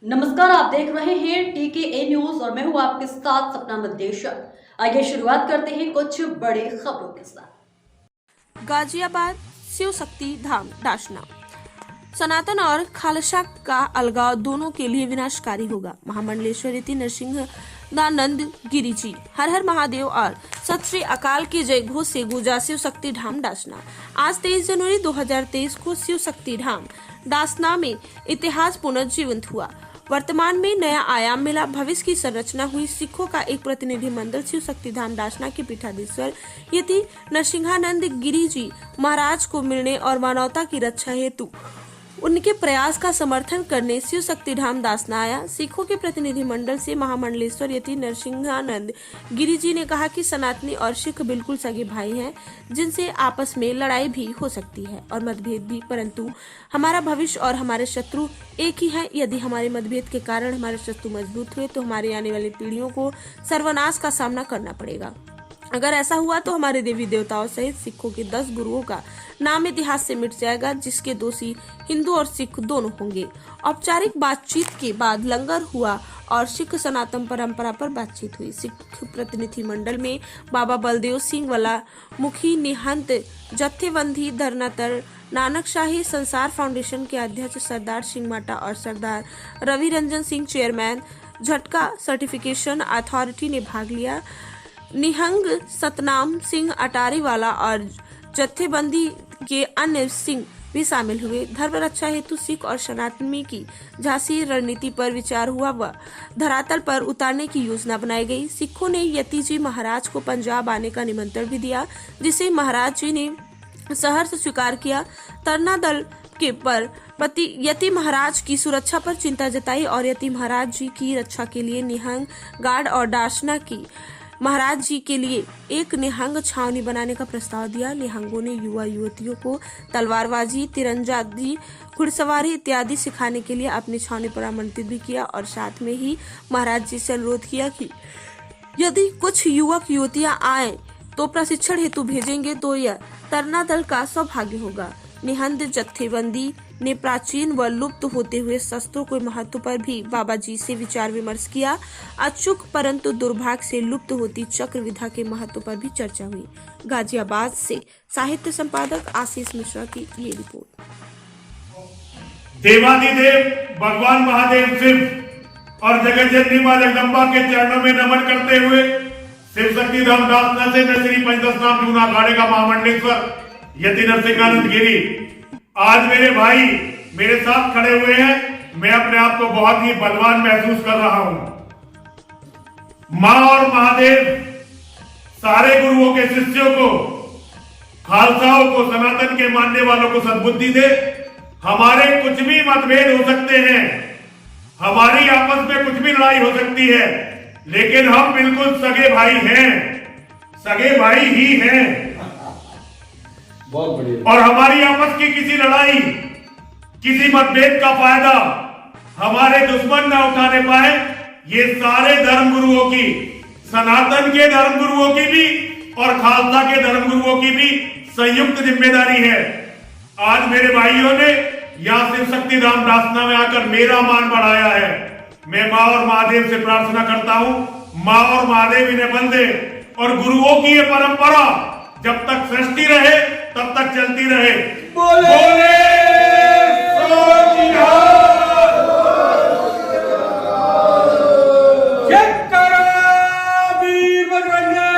नमस्कार, आप देख रहे हैं टीके न्यूज और मैं हूं आपके साथ सपना मदेशर। आइए शुरुआत करते हैं कुछ बड़े खबरों के साथ। गाजियाबाद शिव शक्ति धाम दाशना। सनातन और खालसा का अलगाव दोनों के लिए विनाशकारी होगा। महामंडलेश्वर यति नरसिंहानंद गिरी जी हर हर महादेव और सत श्री अकाल की जय घोष से गूंजा शिव शक्ति धाम दासना। आज 23 जनवरी 2023 को शिव शक्ति धाम दासना में इतिहास पुनर्जीवित हुआ। वर्तमान में नया आयाम मिला, भविष्य की संरचना हुई। सिखों का एक प्रतिनिधि मंडल शिव शक्ति धाम दासना के पीठाधीश्वर यति नरसिंहानंद गिरी जी महाराज को मिलने और मानवता की रक्षा हेतु उनके प्रयास का समर्थन करने शिव शक्ति धाम दासना आया। सिखों के प्रतिनिधि मंडल से महामंडलेश्वर यति नरसिंहानंद गिरी जी ने कहा कि सनातनी और सिख बिल्कुल सगे भाई हैं, जिनसे आपस में लड़ाई भी हो सकती है और मतभेद भी, परंतु हमारा भविष्य और हमारे शत्रु एक ही है। यदि हमारे मतभेद के कारण हमारे शत्रु मजबूत हुए तो हमारी आने वाली पीढ़ियों को सर्वनाश का सामना करना पड़ेगा। अगर ऐसा हुआ तो हमारे देवी देवताओं सहित सिखों के 10 गुरुओं का नाम इतिहास से मिट जाएगा, जिसके दोषी हिंदू और सिख दोनों होंगे। औपचारिक बातचीत के बाद लंगर हुआ और सिख सनातन परंपरा पर बातचीत हुई। सिख प्रतिनिधि मंडल में बाबा बलदेव सिंह वाला मुखी, निहंत जत्थेबंदी धरनातर, नानक शाही संसार फाउंडेशन के अध्यक्ष सरदार सिंह माटा और सरदार रवि रंजन सिंह चेयरमैन झटका सर्टिफिकेशन अथॉरिटी ने भाग लिया। निहंग सतनाम सिंह अटारी वाला और जत्थेबंदी के अन्य सिंह भी शामिल हुए। धर्म रक्षा हेतु सिख और सनातनी की झांसी रणनीति पर विचार हुआ व धरातल पर उतारने की योजना बनाई गई। सिखों ने यति जी महाराज को पंजाब आने का निमंत्रण भी दिया, जिसे महाराज जी ने सहर्ष स्वीकार किया। तरना दल के पर यति महाराज की सुरक्षा पर चिंता जताई और यति महाराज जी की रक्षा के लिए निहंग गार्ड और दासना की महाराज जी के लिए एक निहंग छावनी बनाने का प्रस्ताव दिया। निहंगों ने युवा युवतियों को तलवारबाजी, तीरंदाजी, घुड़सवारी इत्यादि सिखाने के लिए अपनी छावनी पर आमंत्रित भी किया और साथ में ही महाराज जी से अनुरोध किया कि यदि कुछ युवक युवतियां आए तो प्रशिक्षण हेतु भेजेंगे तो यह तरना दल का सौभाग्य होगा। निहंग जत्थेबंदी ने प्राचीन व लुप्त होते हुए शस्त्रों के महत्व पर भी बाबा जी से विचार विमर्श किया। अचूक परंतु दुर्भाग्य से लुप्त होती चक्र विधा के महत्व पर भी चर्चा हुई। गाजियाबाद से साहित्य संपादक आशीष मिश्रा की ये रिपोर्ट। देवादिदेव भगवान महादेव शिव और जगत जननी मां जगदम्बा के चरणों में नमन करते हुए शिव शक्ति धाम दासना से मैं श्री पंचदशनाम जूना अखाड़े का महामंडलेश्वर यति नरसिंहानंद गिरी आज मेरे भाई मेरे साथ खड़े हुए हैं। मैं अपने आप को बहुत ही बलवान महसूस कर रहा हूं। मां और महादेव सारे गुरुओं के शिष्यों को, खालसाओं को, सनातन के मानने वालों को सद्बुद्धि दे। हमारे कुछ भी मतभेद हो सकते हैं, हमारी आपस में कुछ भी लड़ाई हो सकती है, लेकिन हम बिल्कुल सगे भाई हैं, सगे भाई ही हैं। और हमारी आपस की किसी लड़ाई, किसी मतभेद का फायदा हमारे दुश्मन न उठाने पाए। ये सारे धर्म गुरुओं की, सनातन के धर्म गुरुओं की भी और खालसा के धर्म गुरुओं की भी संयुक्त जिम्मेदारी है। आज मेरे भाइयों ने यहाँ शिव शक्ति धाम दासना में आकर मेरा मान बढ़ाया है। मैं माँ और महादेव से प्रार्थना करता हूँ, माँ और महादेव इन्हें बल दे और गुरुओं की ये परंपरा जब तक सृष्टि रहे तब तक चलती रहे। बोले वीर बजरंगी।